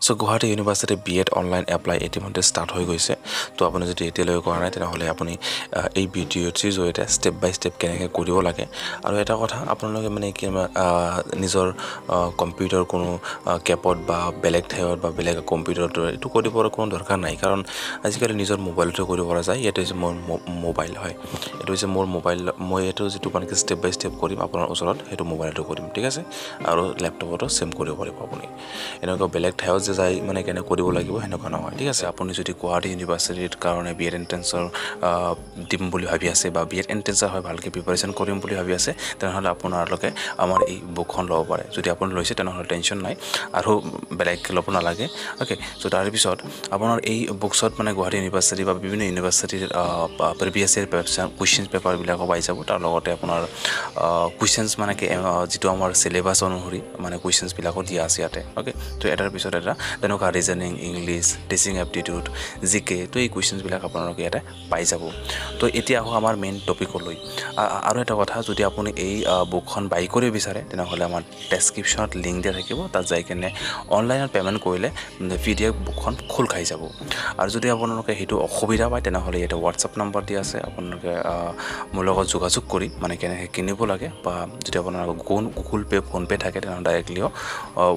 So Guwahati University B.Ed online apply ইতিমধ্যে start হৈ গৈছে তো আপুনি যদি এতিয়ালৈ কৰা নাই তেনেহলে আপুনি এই ভিডিওটি জৰিয়তে স্টেপ বাই স্টেপ কেনেকৈ কৰিব লাগে আৰু এটা কথা আপোনালোকে মানে কি নিজৰ কম্পিউটাৰ কোনো কেপত বা বেলেগ ঠাইত বা বেলেগ কম্পিউটাৰত এটো কৰিবৰ কোনো দৰকাৰ নাই কাৰণ আজিকালি নিজৰ মোবাইলতে কৰিব পৰা যায় এটো যে মোৰ মোবাইল হয় এটো যে মোৰ মোবাইল মই এটো যেটো মানে স্টেপ বাই স্টেপ কৰিম আপোনাৰ ওচৰত হেতু মোবাইলটো কৰিম ঠিক আছে আৰু ল্যাপটপতো সেম কৰিব পাৰিব আপুনি এনেকৈ বেলেগ ঠাইত যে যাই মানে কেনে কৰিব লাগিব হেনকা নহয় ঠিক আছে আপুনি যদি গুৱাহাটী ইউনিভাৰ্সিটিৰ কাৰণে B.Ed এন্ট্ৰেন্সৰ দিম বুলি ভাবি আছে বা B.Ed এন্ট্ৰেন্সৰ হয় ভালকে প্ৰিপাৰেচন কৰিম বুলি ভাবি আছে তেনেহলে আপোনালোকে আমাৰ এই বুকখন ল'ব পাৰে যদি আপুনি লৈছে তেনেহলে টেনচন নাই আৰু বেলেগ ল'ব নালাগে ওকে সো তাৰ পিছত আপোনাৰ এই বুকছত মানে গুৱাহাটী ইউনিভাৰ্সিটি বা বিভিন্ন ইউনিভাৰ্সিটিৰ প্ৰিভিয়াস ইয়াৰ কোৱেশ্চন পেপাৰ বিলাক পাই যাব তাৰ লগতে আপোনাৰ কোৱেশ্চনছ মানে কি যেটো আমাৰ সিলেবাস অনুসৰি মানে কোৱেশ্চনছ বিলাক দিয়া আছে ইয়াতে ওকে তো এটাৰ পিছত এটা তেনেকুৱা ৰিজনিং ইংলিশ টিচিং এপ্টিটিউড জিকে তো এই কোৱেশ্চনছ বিলাক আপোনালোকে ইয়াতে পাই যাব তো এতিয়া আমাৰ মেইন টপিকলৈ আৰু এটা কথা যদি আপুনি এই বুকখন বাই কৰিব বিচাৰে তেনেহলে আমাৰ ডেসক্ৰিপচনত লিংক দিয়া থাকিব তাত যাই কেনে অনলাইনত পেমেন্ট কৰিলে PDF বুকখন খোল খাই যাব আৰু যদি আপোনালোকে হেতু অসুবিধা পায় তেনেহলে এটা WhatsApp নম্বৰ দিয়া আছে আপোনালোকে মোৰ লগত যোগাযোগ কৰি মানে কেনেকৈ কিনিব লাগে বা যদি আপোনাৰ গুগল পে ফোন পে থাকে তেনেহলে ডাইৰেক্টলি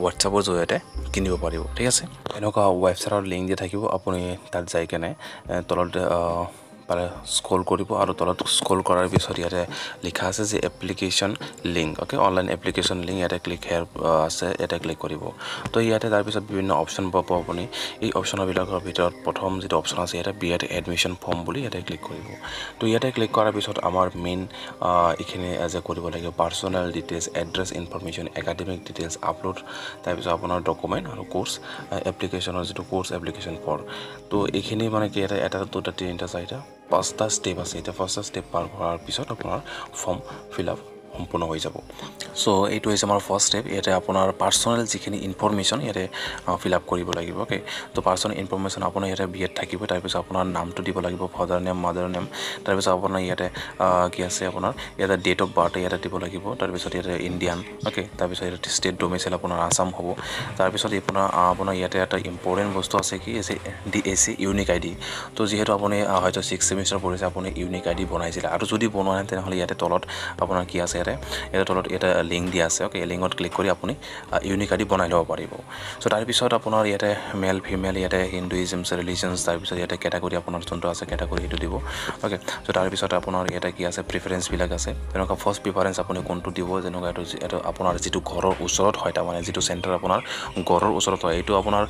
WhatsAppৰ জৰিয়তে কিনিব পাৰিব ঠিক আছে এনেকুৱা ওয়েবসাইটৰ লিংক দিয়া থাকিব আপুনি তাত যাই কেনে তলত পালে স্ক্ৰল কৰিব আৰু তলত স্ক্ৰল কৰাৰ পিছত ইয়াতে লিখা আছে যে application link okay online application link ইয়াতে ক্লিক হেয়াৰ আছে ইয়াতে ক্লিক কৰিব তো ইয়াতে তাৰ পিছত বিভিন্ন অপচন পাব আপুনি এই অপচনৰ বিলাকৰ ভিতৰত প্ৰথম যেটো অপচন আছে ইয়াতে B.Ed এডমিশন ফৰ্ম বুলি ইয়াতে ক্লিক কৰিব তো ইয়াতে ক্লিক কৰাৰ পিছত আমাৰ মেইন এখানে এজ কৰিব লাগিব personal details address information academic details upload তাৰ পিছত আপোনাৰ ডকুমেন্ট আৰু কোৰ্স এপ্লিকেশনৰ যেটো কোৰ্স এপ্লিকেশন ফৰ তো এখানে মানে কি এটা দুটা তিনটা চাৰিটা পাঁচটা স্টেপ আছে এটা ফাৰ্স্ট স্টেপ পাৰ কৰাৰ পিছত আপোনাৰ ফৰ্ম ফিলআপ সম্পূৰ্ণ হৈ যাব সো এইটো হৈছে আমাৰ ফাৰ্স্ট স্টেপ ইয়াতে আপোনাৰ পাৰ্সোনাল যিখিনি ইনফৰমেশন ইয়াতে ফিলআপ কৰিব লাগিব ওকে তো পাৰ্সোনাল ইনফৰমেশন আপোনাৰ ইয়াতে B.Ed থাকিব তাৰ পিছত আপোনাৰ নামটো দিব লাগিব ফাদাৰ নেম মাদাৰ নেম তাৰ পিছত আপোনাৰ ইয়াতে কি আছে আপোনাৰ ইয়াতে ডেট অফ বাৰ্থ ইয়াতে দিব লাগিব তাৰ পিছত ইয়াতে ইণ্ডিয়ান ওকে তাৰ পিছত ইয়াতে ষ্টেট ডোমিসাইল আপোনাৰ আসাম হ'ব তাৰ পিছত আপোনাৰ ইয়াতে এটা ইম্পৰ্টেন্ট বস্তু আছে কি আছে DAC ইউনিক আইডি তো যেহেতু আপুনি হয়তো 6 সেমিস্টাৰ পঢ়িছে আপুনি ইউনিক আইডি বনাইছিল আৰু যদি বনোৱা নাই তেনেহলে ইয়াতে তলত আপোনাৰ কি আছে এটা তলত এটা লিংক দিয়া আছে ওকে লিংকত ক্লিক কৰি আপুনি ইউনিক আইডি বনাই লব পাৰিব সো তাৰ পিছত আপোনাৰ ইয়াতে মেল ফিমেল ইয়াতে হিন্দুইজমছ ৰিলিজিয়নছ তাৰ পিছত ইয়াতে ক্যাটাগৰী আপোনাৰ যোনটো আছে ক্যাটাগৰী হেতু দিব ওকে সো তাৰ পিছত আপোনাৰ ইয়াতে কি আছে প্ৰিফাৰেন্স বিলাক আছে তেনেকুৱা ফাৰ্স্ট প্ৰিফাৰেন্স আপুনি কোনটো দিব যেনেকুৱা এটো আপোনাৰ যেটো ঘৰৰ ওচৰত হয় তাৰ মানে যেটো সেন্টাৰ আপোনাৰ ঘৰৰ ওচৰত হয় এটো আপোনাৰ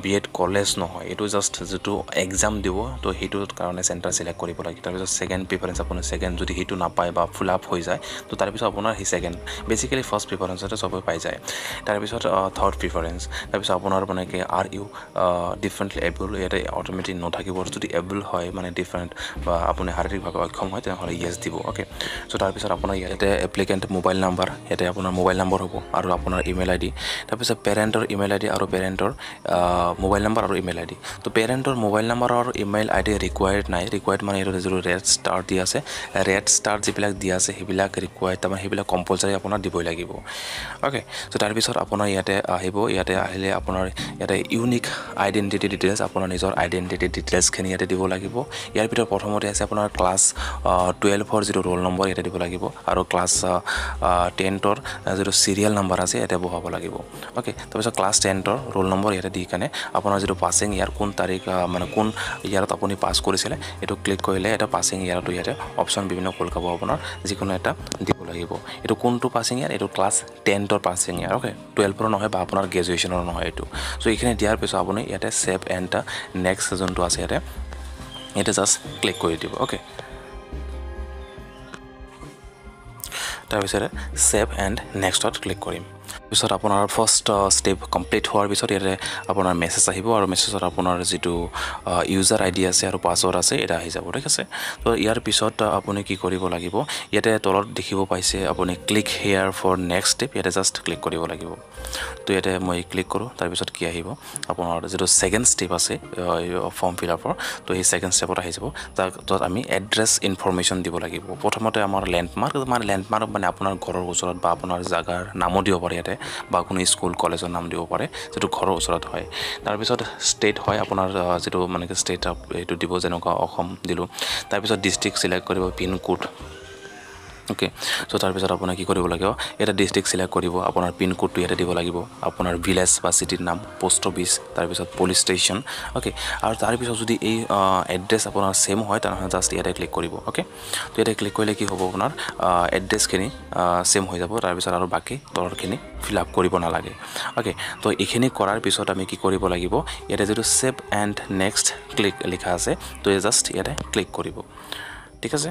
B.Ed কলেজ নহয় এটো জাস্ট যেটো এক্সাম দিব তো হেতুৰ কাৰণে সেন্টাৰ সিলেক্ট কৰিব লাগে তাৰ পিছত সেকেন্ড প্ৰিফাৰেন্স আপুনি সেকেন্ড যদি হেতু নাপায় বা ফুল আপ হৈ যায় তো তাৰ পিছত আপোনাৰ হি সেকেন্ড বেসিক্যালি ফাৰ্স্ট প্ৰিফাৰেন্সতে সবে পাই যায় তাৰ পিছত থাৰ্ড প্ৰিফাৰেন্স তাৰ পিছত আপোনাৰ মানে কি আৰ ইউ ডিফাৰেন্টলি এবল ইয়াতে অটোমেটিক নথাকিব যদি এবল হয় মানে ডিফাৰেন্ট বা আপুনি শাৰীৰিকভাৱে অক্ষম হয় তেনেহলে ইয়েস দিব ওকে সো তাৰ পিছত আপোনাৰ ইয়াতে এপ্লিকেন্ট মোবাইল নাম্বাৰ ইয়াতে আপোনাৰ মোবাইল নাম্বাৰ হ'ব আৰু আপোনাৰ ইমেইল আইডি তাৰ পিছত পেৰেন্টৰ ইমেইল আইডি আৰু পেৰেন্টৰ মোবাইল নাম্বাৰ আৰু ইমেইল আইডি তো পেৰেন্টৰ মোবাইল নাম্বাৰ আৰু ইমেইল আইডি ৰিকোয়াৰ্ড নাই ৰিকোয়াৰ্ড মানে এটো যেটো ৰেড ষ্টাৰ দি আছে ৰেড ষ্টাৰ যিবিলাক দি আছে হেবিলাক ৰিকোয়াৰ্ড তাৰ মানে হেবিলাক কম্পালসৰি আপোনাৰ দিবই লাগিব ওকে সো তাৰ পিছত আপোনাৰ ইয়াতে আহিব ইয়াতে আহিলে আপোনাৰ ইয়াতে ইউনিক আইডেন্টিটি ডিটেইলছ আপোনাৰ নিজৰ আইডেন্টিটি ডিটেইলছ খিনি ইয়াতে দিব লাগিব ইয়াৰ ভিতৰত প্ৰথমতে আছে আপোনাৰ ক্লাছ 12 ৰ যেটো ৰোল নম্বৰ ইয়াতে দিব লাগিব আৰু ক্লাছ 10 ৰ যেটো সিৰিয়াল নম্বৰ আছে ইয়াতে বহাব লাগিব ওকে তাৰপিছত ক্লাছ 10 ৰ ৰোল নম্বৰ ইয়াতে দি কানে আপোনাৰ যেটো পাসিং ইয়াৰ কোন তাৰিখ মানে কোন ইয়াৰত আপুনি পাস কৰিছিলে এটো ক্লিক কৰিলে এটা পাসিং ইয়াৰটো ইয়াতে অপচন বিভিন্ন খোল খাব আপোনাৰ যিকোনো এটা দিব লাগিব এটো কোনটো পাসিং ইয়াৰ এটো ক্লাছ 10 ৰ পাসিং ইয়াৰ ওকে 12 ৰ নহয় বা আপোনাৰ গ্ৰেজুৱেচনৰ নহয় এটো সো এখানে দিয়াৰ পিছত আপুনি ইয়াতে সেভ এণ্ড নেক্সট যোনটো আছে ইয়াতে জাস্ট ক্লিক কৰি দিব ওকে তাৰপিছত সেভ এণ্ড নেক্সটত ক্লিক কৰিম পিছত আপোনাৰ ফাৰ্স্ট স্টেপ কমপ্লিট হোৱাৰ পিছত ইয়াতে আপোনাৰ মেছেজ আহিব আৰু মেছেজত আপোনাৰ যেটো ইউজাৰ আইডি আছে আৰু পাসওয়াৰ্ড আছে এটা আহি যাব ঠিক আছে তো ইয়াৰ পিছত আপুনি কি কৰিব লাগিব ইয়াতে তলত দেখিব পাইছে আপুনি click here for next step ইয়াতে জাস্ট ক্লিক কৰিব লাগিব তো ইয়াতে মই ক্লিক কৰো তাৰ পিছত কি আহিব আপোনাৰ যেটো সেকেন্ড স্টেপ আছে ফৰ্ম ফিলআপৰ তো এই সেকেন্ড স্টেপত আহি যাব তাত আমি এড্ৰেছ ইনফৰমেশন দিব লাগিব প্ৰথমতে আমাৰ ল্যান্ডমাৰ্ক মানে আপোনাৰ ঘৰৰ ওচৰত বা আপোনাৰ জাগাৰ নামো দিব পাৰে ইয়াতে বা কোনো স্কুল কলেজৰ নাম দিব পাৰে যেটো ঘৰৰ ওচৰত হয় তাৰ পিছত ষ্টেট হয় আপোনাৰ যেটো মানে ষ্টেট এটো দিব যেনেকুৱা অসম দিলো তাৰ পিছত ডিস্ট্ৰিক্ট সিলেক্ট কৰিব পিন কোড ओके सो तार पिছত আপোনাৰ কি কৰিব লাগিব এটা ডিস্ট্ৰিক্ট সিলেক্ট কৰিব আপোনাৰ পিন কোডটো ইয়াতে দিব লাগিব আপোনাৰ ভিলেজ বা সিটিৰ নাম পোষ্ট অফিস তাৰ পিছত পুলিশ স্টেশন ओके আৰু তাৰ পিছত যদি এই এড্ৰেছ আপোনাৰ সেম হয় তাহলে জাস্ট ইয়াতে ক্লিক কৰিব ओके তো ইয়াতে ক্লিক কৰিলে কি হ'ব আপোনাৰ এড্ৰেছ খিনি সেম হৈ যাব তাৰ পিছত আৰু বাকি তলৰ খিনি ফিল আপ কৰিব নালাগে ओके তো এইখিনি কৰাৰ পিছত আমি কি কৰিব লাগিব ইয়াতে যেটো সেভ এণ্ড নেক্সট ক্লিক লিখা আছে তো জাস্ট ইয়াতে ক্লিক কৰিব ঠিক আছে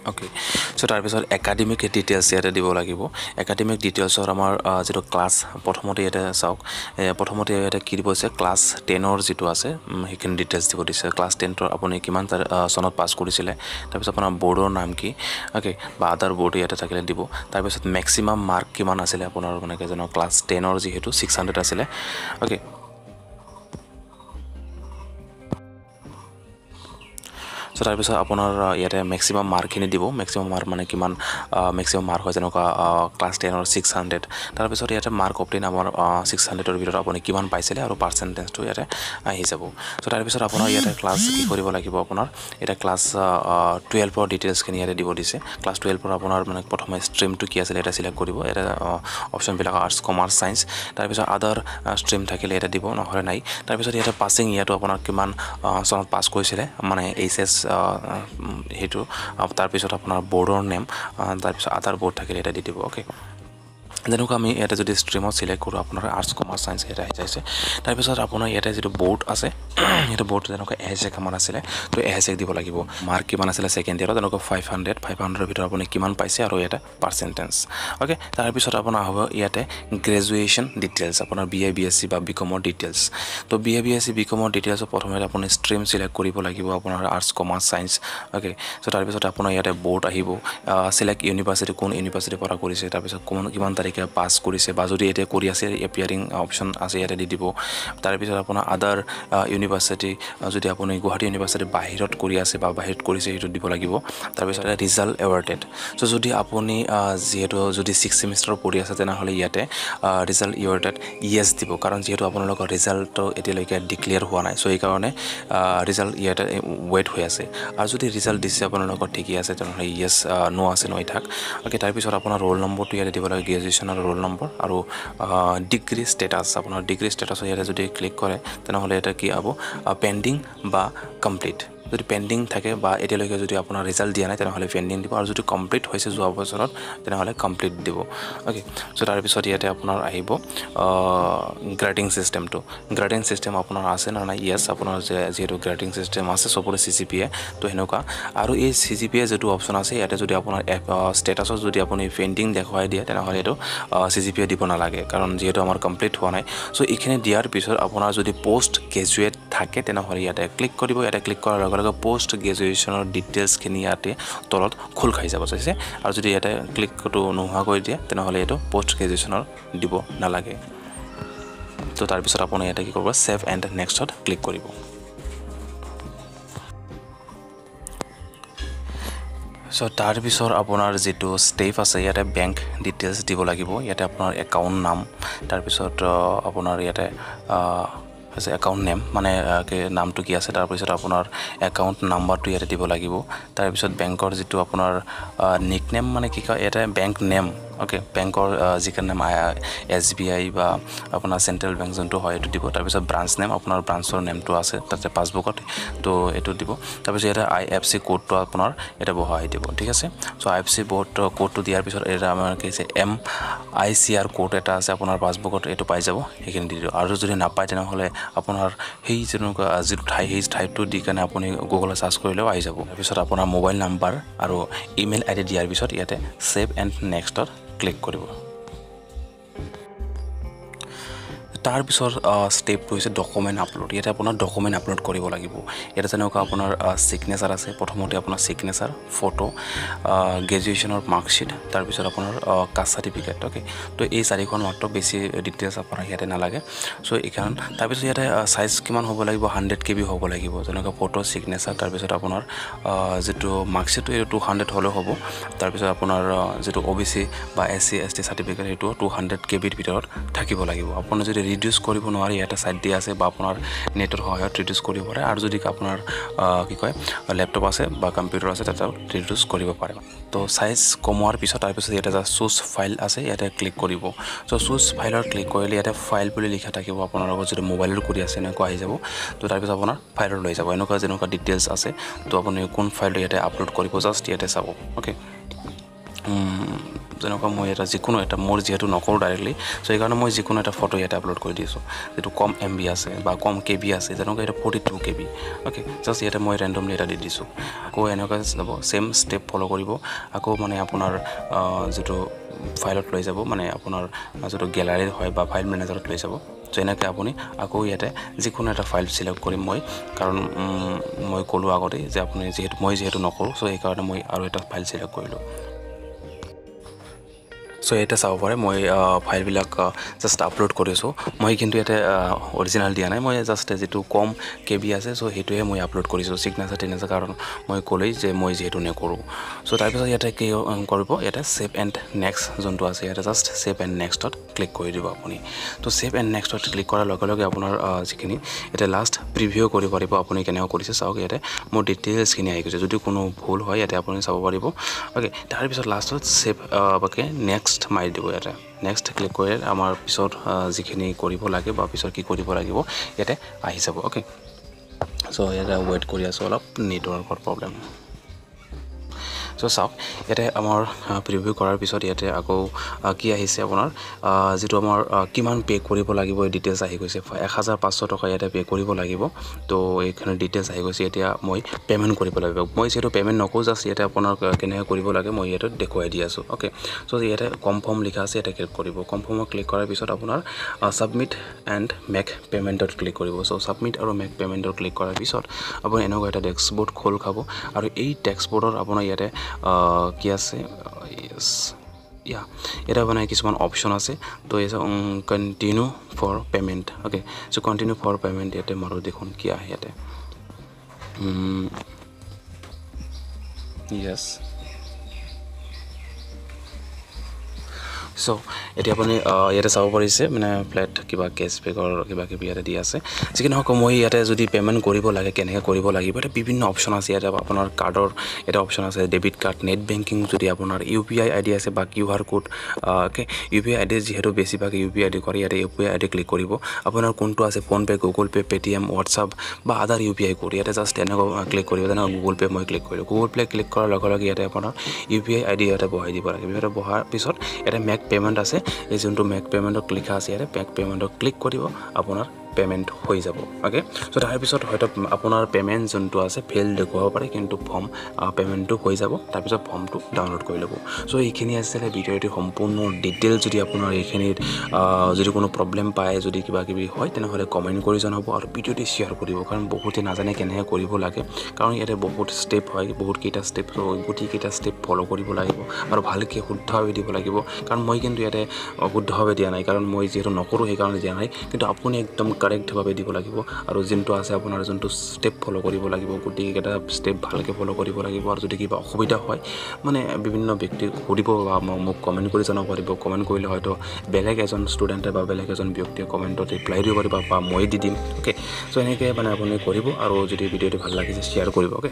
ओके सो तार पिছত एकाडेमिक डिटेल्स ইয়াতে দিব লাগিব একাডেমিক ডিটেইলছৰ আমাৰ যেটো ক্লাস প্ৰথমতে ইয়াতে চাওক প্ৰথমতে ইয়াতে কি দিব আছে ক্লাস 10 ৰ যেটো আছে হেকিন ডিটেইলছ দিব দিছে ক্লাস 10 ৰ আপুনি কিমান সনত পাস কৰিছিলে তাৰ পিছত আপোনাৰ বোৰ্ডৰ নাম কি ओके বা আদাৰ বোৰ্ড ইয়াতে থাকিলে দিব তাৰ পিছত ম্যাক্সিমাম মাৰ্ক কিমান আছিল আপোনাৰ মানে যেন ক্লাস 10 ৰ যেহেতু 600 আছিল ओके सो तार पिছত আপোনাৰ ইয়াতে ম্যাক্সিমাম মাৰ্ক খিনি দিব ম্যাক্সিমাম মাৰ্ক মানে কিমান ম্যাক্সিমাম মাৰ্ক হয় যেনেকা ক্লাস 10 ৰ 600 তাৰ পিছত ইয়াতে মাৰ্ক অপটেইন আমাৰ 600 ৰ ভিতৰত আপুনি কিমান পাইছিলে আৰু পাৰ্সেন্টেজটো ইয়াতে আহি যাব সো তাৰ পিছত আপোনাৰ ইয়াতে ক্লাস কি কৰিব লাগিব আপোনাৰ এটা ক্লাস 12 ৰ ডিটেইলছ খিনি ইয়াতে দিব দিছে ক্লাস 12 ৰ আপোনাৰ মানে প্ৰথমে ষ্ট্ৰীমটো কি আছিল এটা সিলেক্ট কৰিব এটা অপচন বিলাক আৰ্টস কমাৰ্চ সায়েন্স তাৰ পিছত আদাৰ ষ্ট্ৰীম থাকিলে এটা দিব নহলে নাই তাৰ পিছত ইয়াতে পাসিং ইয়াটো আপোনাৰ কিমান সনত পাস কৰিছিলে মানে এইচএস হেতু তাৰ পিছত আপোনাৰ বোৰ্ডৰ নেম তাৰ পিছত আদাৰ বোৰ্ড থাকিলে এটা দি দিব ओके যেনেকুৱা আমি এটা যদি ষ্ট্ৰীমত সিলেক্ট কৰো আপোনাৰ আৰ্টস কমাৰ্চ সায়েন্স এটা আহি যাইছে তাৰ পিছত আপোনাৰ ইয়াতে যেটো বোৰ্ড আছে এটা বোৰ্ড যেনেকুৱা এহেজে কামান আছিল তো এহেজে দিব লাগিব মাৰ্ক কিমান আছিল সেকেন্ড ইয়াৰত যেনেকুৱা 500 ৰ ভিতৰত আপুনি কিমান পাইছে আৰু এটা পাৰ্সেন্টেজ ओके তাৰ পিছত আপোনাৰ হ'ব ইয়াতে গ্ৰেজুৱেচন ডিটেইলছ আপোনাৰ বিএ বিএসসি বা বিকমৰ ডিটেইলছ তো বিএ বিএসসি বিকমৰ ডিটেইলছ প্ৰথমে আপুনি ষ্ট্ৰীম সিলেক্ট কৰিব লাগিব আপোনাৰ arts commerce science okay so তাৰ পিছত আপোনাৰ ইয়াতে বোৰ্ড আহিব সিলেক্ট ইউনিভাৰ্সিটি কোন ইউনিভাৰ্সিটি পৰা কৰিছে তাৰ পিছত কিমান তাৰিখে পাস কৰিছে বা যদি এটা কৰি আছে এপিয়াৰিং অপচন আছে ইয়াতে দি দিব তাৰ পিছত আপোনাৰ আদাৰ ইউনিভাৰ্সিটি যদি আপুনি গুৱাহাটী ইউনিভাৰ্সিটি বাহিৰত কৰি আছে বা বাহিৰত কৰিছে হেতু দিব লাগিব তাৰ পিছত ৰিজাল্ট এৱাৰ্ডেড সো যদি আপুনি যেহেতু যদি 6 সেমিস্টাৰ পঢ়ি আছে তেনেহলে ইয়াতে ৰিজাল্ট এৱাৰ্ডেড ইয়েস দিব কাৰণ যেহেতু আপোনালোকৰ ৰিজাল্টটো এতিয়ালৈকে ডিক্লেয়াৰ হোৱা নাই সো এই কাৰণে ৰিজাল্ট ইয়াতে ওয়েট হৈ আছে আৰু যদি ৰিজাল্ট দিছে আপোনালোকৰ ঠিকই আছে তেনেহলে ইয়েস নো আছে নই থাক ओके তাৰ পিছত আপোনাৰ ৰোল নম্বৰটো ইয়াতে দিব লাগে গ্ৰেজুৱেচন ৰোল নম্বৰ আৰু ডিগ্ৰী ষ্টেটাস আপোনাৰ ডিগ্ৰী ষ্টেটাস ইয়াতে যদি ক্লিক কৰে তেনেহলে এটা কি হ'ব পেন্ডিং বা কমপ্লিট যদি পেন্ডিং থাকে বা এতিয়ালৈকে যদি আপোনাৰ ৰিজাল্ট দিয়া নাই তেনেহলে পেন্ডিং দিব আৰু যদি কমপ্লিট হৈছে যোৱা বছৰত তেনেহলে কমপ্লিট দিব ओके সো তাৰ পিছত ইয়াতে আপোনাৰ আহিব গ্ৰেডিং সিস্টেম আপোনাৰ আছে না নাই ইয়েস আপোনাৰ যেটো গ্ৰেডিং সিস্টেম আছে সবৰে সিজিপিএ তো হেনকা আৰু এই সিজিপিএ যেটো অপচন আছে ইয়াতে যদি আপোনাৰ ষ্টেটাসত যদি আপুনি পেন্ডিং দেখাই দিয়ে তেনেহলে এটো সিজিপিএ দিব না লাগে কাৰণ যেটো আমাৰ কমপ্লিট হোৱা নাই সো এইখিনি দিয়াৰ পিছত আপোনাৰ যদি পোষ্ট গ্ৰেজুৱেট থাকে তেনেহলে ইয়াতে ক্লিক কৰিব ইয়াতে ক্লিক কৰাৰ লগে লগে পোষ্ট গ্ৰেজুৱেচনৰ ডিটেইলছ খিনি ইয়াতে তলত খোল খাই যাব চাইছে আৰু যদি ইয়াতে ক্লিকটো নোহোৱা কৰি দিয়ে তেনেহলে এটো পোষ্ট গ্ৰেজুৱেচনৰ দিব না লাগে তো তাৰ পিছত আপুনি ইয়াতে কি কৰিব সেভ এণ্ড নেক্সটত ক্লিক কৰিব সো তাৰ পিছত আপোনাৰ যেটো ষ্টেপ আছে ইয়াতে বেংক ডিটেইলছ দিব লাগিব ইয়াতে আপোনাৰ একাউন্ট নাম তাৰ পিছত আপোনাৰ ইয়াতে আছে একাউন্ট নেম মানে নামটো কি আছে তাৰ পিছত আপোনাৰ একাউন্ট নাম্বাৰটো ইয়াতে দিব লাগিব তাৰ পিছত বেংকৰ যেটো আপোনাৰ নিকনেম মানে কি কয় এটা বেংক নেম ओके বেংকৰ যিকৰ নাম এসবিআই বা আপোনাৰ সেন্ট্ৰেল বেংক জনটো হয় এটো দিব তাৰ পিছত ব্ৰাঞ্চ নেম আপোনাৰ ব্ৰাঞ্চৰ নেমটো আছে তাতে পাসবুকত তো এটো দিব তাৰ পিছত এটা আইএফসি কোডটো আপোনাৰ এটা বহাই দিব ঠিক আছে সো আইএফসি কোডটো দিয়াৰ পিছত এটা আমাৰ কি আছে এমআইসিআৰ কোড এটা আছে আপোনাৰ পাসবুকত এটো পাই যাব হেখিনি দি দিব আৰু যদি নাপায় তেনেহলে আপোনাৰ হেই যেনেকুৱা যেটো ঠাইটো দি কানে আপুনি গুগলত সাৰ্চ কৰিলেও আহি যাব তাৰ পিছত আপোনাৰ মোবাইল নাম্বাৰ আৰু ইমেইল আইডি দিয়াৰ পিছত ইয়াতে সেভ এণ্ড নেক্সটত ক্লিক কৰিব তাৰ পিছৰ ষ্টেপটো হৈছে ডকুমেণ্ট আপলোড ইয়াতে আপোনাৰ ডকুমেণ্ট আপলোড কৰিব লাগিব ইয়াতে যেনেকুৱা আপোনাৰ সিগনেচাৰ আছে প্ৰথমতে আপোনাৰ সিগনেচাৰ ফটো গ্ৰেজুৱেশ্যনৰ মাৰ্কশ্বিট তাৰপিছত আপোনাৰ কাষ্ট চাৰ্টিফিকেট ওকে তো এই চাৰিখন মাত্ৰ বেছি ডিটেইলছ আপোনাৰ ইয়াতে নালাগে সো এইখন তাৰপিছত ইয়াতে সাইজ কিমান হ'ব লাগিব 100 KB হ'ব লাগিব যেনেকুৱা ফটো সিগনেচাৰ তাৰপিছত আপোনাৰ যেটো মাৰ্কশ্বিট এইটো 200 হ'লে হ'ব তাৰপিছত আপোনাৰ যেটো OBC বা SC ST সাৰ্টিফিকেট এইটো 200 KB ৰ ভিতৰত থাকিব লাগিব আপুনি যদি ৰিডিউস কৰিব নোৱাৰে এটা সাইড দিয়া আছে বা আপোনাৰ নেটৰ সহায়ত ৰিডিউস কৰিব পাৰে আৰু যদি আপোনাৰ কি কয় ল্যাপটপ আছে বা কম্পিউটাৰ আছে তাতে ৰিডিউস কৰিব পাৰে তো সাইজ কমোৱাৰ পিছত তাৰ পিছত এটা চুজ ফাইল আছে ইয়াতে ক্লিক কৰিব সো চুজ ফাইলৰ ক্লিক কৰিলে ইয়াতে ফাইল বুলি লিখা থাকিব আপোনাৰ লগত যদি মোবাইলৰ কৰি আছে এনেকুৱা আহি যাব তো তাৰ পিছত আপোনাৰ ফাইলৰ লৈ যাব এনেকুৱা যেনেকুৱা ডিটেইলছ আছে তো আপুনি কোন ফাইলটো ইয়াতে আপলোড কৰিব জাস্ট ইয়াতে চাব ওকে যেনেকুৱা মই এটা যিকোনো এটা মোৰ যেহেতু নকৰো ডাইৰেক্টলি সো এই কাৰণে মই যিকোনো এটা ফটো ইয়াতে আপলোড কৰি দিছো যেটো কম MB আছে বা কম KB আছে যেনেকুৱা এটা 42 KB ওকে জাস্ট ইয়াতে মই ৰেন্ডমলি এটা দি দিছো আকৌ এনেকুৱা যাব সেম স্টেপ ফলো কৰিব আকৌ মানে আপোনাৰ যেটো ফাইলত লৈ যাব মানে আপোনাৰ যেটো গ্যালাৰীৰ হয় বা ফাইল মেনেজাৰত লৈ যাব সো এনেকৈ আপুনি আকৌ ইয়াতে যিকোনো এটা ফাইল সিলেক্ট কৰিম মই কাৰণ মই কলো আগতে যে আপুনি যেহেতু নকৰো সো এই কাৰণে মই আৰু এটা ফাইল সিলেক্ট কৰিলো সো এটা চাব পাৰে মই ফাইল বিলাক জাস্ট আপলোড কৰিছো মই কিন্তু এটা অৰিজিনাল দিয়া নাই মই জাস্ট যেটো কম KB আছে সো হেতুৱে মই আপলোড কৰিছো সিগনেচাৰ টেনেচাৰ কাৰণ মই কলেই যে মই যেহেতু নকৰো সো তাৰ পিছত ইয়াতে কি কৰিব ইয়াতে সেভ এণ্ড নেক্সট যোনটো আছে ইয়াতে জাস্ট সেভ এণ্ড নেক্সটত ক্লিক কৰি দিব আপুনি তো সেভ এণ্ড নেক্সটত ক্লিক কৰাৰ লগে লগে আপোনাৰ যিখিনি এটা লাষ্ট প্ৰিভিউ কৰিব পাৰিব আপুনি কেনেকৈ কৰিছে চাওক ইয়াতে মোৰ ডিটেইলছ খিনি আহি গৈছে যদি কোনো ভুল হয় ইয়াতে আপুনি চাব পাৰিব ওকে তাৰ পিছত লাষ্টত সেভ বাকে নেক্সট মাৰি দিব ইয়াতে নেক্সট ক্লিক কৰিলে আমাৰ পিছত যিখিনি কৰিব লাগে বা পিছত কি কৰিব লাগিব ইয়াতে আহি যাব ওকে সো ইয়াতে ওয়েট কৰি আছো অলপ নেটৱৰ্কৰ প্ৰবলেম সো চাওক ইয়াতে আমাৰ প্ৰিভিউ কৰাৰ পিছত ইয়াতে আকৌ কি আহিছে আপোনাৰ যেটো আমাৰ কিমান পে কৰিব লাগিব এই ডিটেইলছ আহি গৈছে 1500 টকা ইয়াতে পে কৰিব লাগিব তো এইখানে ডিটেইলছ আহি গৈছে এতিয়া মই পেমেন্ট কৰিব লাগিব মই যেটো পেমেন্ট নকৰো জাস্ট ইয়াতে আপোনাৰ কেনে কৰিব লাগে মই ইয়াতে দেখুৱাই দি আছো ওকে সো ইয়াতে কনফাৰ্ম লিখা আছে এটা ক্লিক কৰিব কনফাৰ্মত ক্লিক কৰাৰ পিছত আপোনাৰ সাবমিট এণ্ড মেক পেমেন্টত ক্লিক কৰিব সো সাবমিট আৰু মেক পেমেন্টত ক্লিক কৰাৰ পিছত আপুনি এনেকুৱা এটা ডেস্কবৰ্ড খোল খাব আৰু এই ডেস্কবৰ্ডৰ আপোনাৰ ইয়াতে কি আছে ইয়েস ইয়া এটা মানে কিছুমান অপশন আছে তো এই continue for payment okay so continue for payment ইয়াতে মাৰো দেখুন কি আহে ইয়াতে ইয়েস সো এতিয়া আপুনি ইয়াতে চাব পাৰিছে মানে ফ্ল্যাট কিবা কেশবেকৰ কিবা কিবি ইয়াতে দি আছে যিকি নহক মই ইয়াতে যদি পেমেন্ট কৰিব লাগে কেনেকৈ কৰিব লাগিব এটা বিভিন্ন অপশন আছে ইয়াতে আপোনাৰ কাৰ্ডৰ এটা অপশন আছে ডেবিট কাৰ্ড নেট বেংকিং যদি আপোনাৰ UPI ID আছে বা QR code okay UPI ID যেহেতু বেছিভাগ UPI ID কৰে ইয়াতে UPI ID ক্লিক কৰিব আপোনাৰ কোনটো আছে phone pay Google pay paytm WhatsApp বা আদাৰ UPI কোড ইয়াতে জাস্ট এনেকৈ ক্লিক কৰিব যেনে গুগল পে মই ক্লিক কৰিলো গুগল পে ক্লিক কৰাৰ লগে লগে ইয়াতে আপোনাৰ UPI ID ইয়াতে বহাই দিব লাগে ইয়াতে বহাৰ পিছত এটা মেক পেমেন্ট আছে এই যোনটো মেক পেমেন্টত লিখা আছে ইয়াতে মেক পেমেন্টত ক্লিক কৰিব আপোনাৰ পেমেন্ট হৈ যাব ওকে সো তাৰ পিছত হয়তো আপোনাৰ পেমেন্ট যোনটো আছে ফেল দেখুৱাব পাৰে কিন্তু ফৰ্ম পেমেন্টটো হৈ যাব তাৰ পিছত ফৰ্মটো ডাউনলোড কৰি ল'ব সো এইখিনি আছে ভিডিওটি সম্পূৰ্ণ ডিটেইল যদি আপোনাৰ এইখিনিত যদি কোনো প্ৰবলেম পায় যদি কিবা কিবি হয় তেনেহলে কমেন্ট কৰি জনাব আৰু ভিডিওটি শেয়াৰ কৰিব কাৰণ বহুতে নাজানে কেনেকৈ কৰিব লাগে কাৰণ ইয়াতে বহুত ষ্টেপ হয় বহুত কেইটা ষ্টেপ গোটেইকেইটা ষ্টেপ ফলো কৰিব লাগিব আৰু ভালকৈ শুদ্ধভাৱে দিব লাগিব কাৰণ মই কিন্তু ইয়াতে শুদ্ধভাৱে দিয়া নাই কাৰণ মই যেহেতু নকৰো সেই কাৰণে দিয়া নাই কিন্তু আপুনি একদম কাৰেক্ট ভাবে দিব লাগিব আৰু যোনটো আছে আপোনাৰ যোনটো ষ্টেপ ফলো কৰিব লাগিব গোটেইকেইটা ষ্টেপ ভালকৈ ফলো কৰিব লাগিব আৰু যদি কিবা অসুবিধা হয় মানে বিভিন্ন ব্যক্তিক সুধিব বা মোক কমেন্ট কৰি জনাব পাৰিব কমেন্ট কৰিলে হয়তো বেলেগ এজন ষ্টুডেণ্টে বা বেলেগ এজন ব্যক্তিয়ে কমেন্টত ৰিপ্লাই দিব পাৰিব বা মই দি দিম ওকে সো এনেকৈ মানে আপুনি কৰিব আৰু যদি ভিডিওটো ভাল লাগিছে শেয়াৰ কৰিব ওকে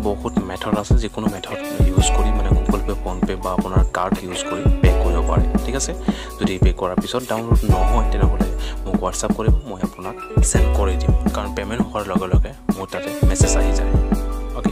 বহুত মেথড আছে যিকোনো মেথড ইউজ কৰি মানে গুগল পে ফোন পে বা আপোনাৰ কাৰ্ড ইউজ কৰি পে কৰিব পাৰে ঠিক আছে যদি পে কৰাৰ পিছত ডাউনলোড নহয় তেনেহ'লে মোক হোৱাটছআপ কৰিব মই আপোনাক সেন্ড কৰি দিম কাৰণ পেমেন্ট হোৱাৰ লগে লগে মোৰ তাতে মেছেজ আহি যায় ওকে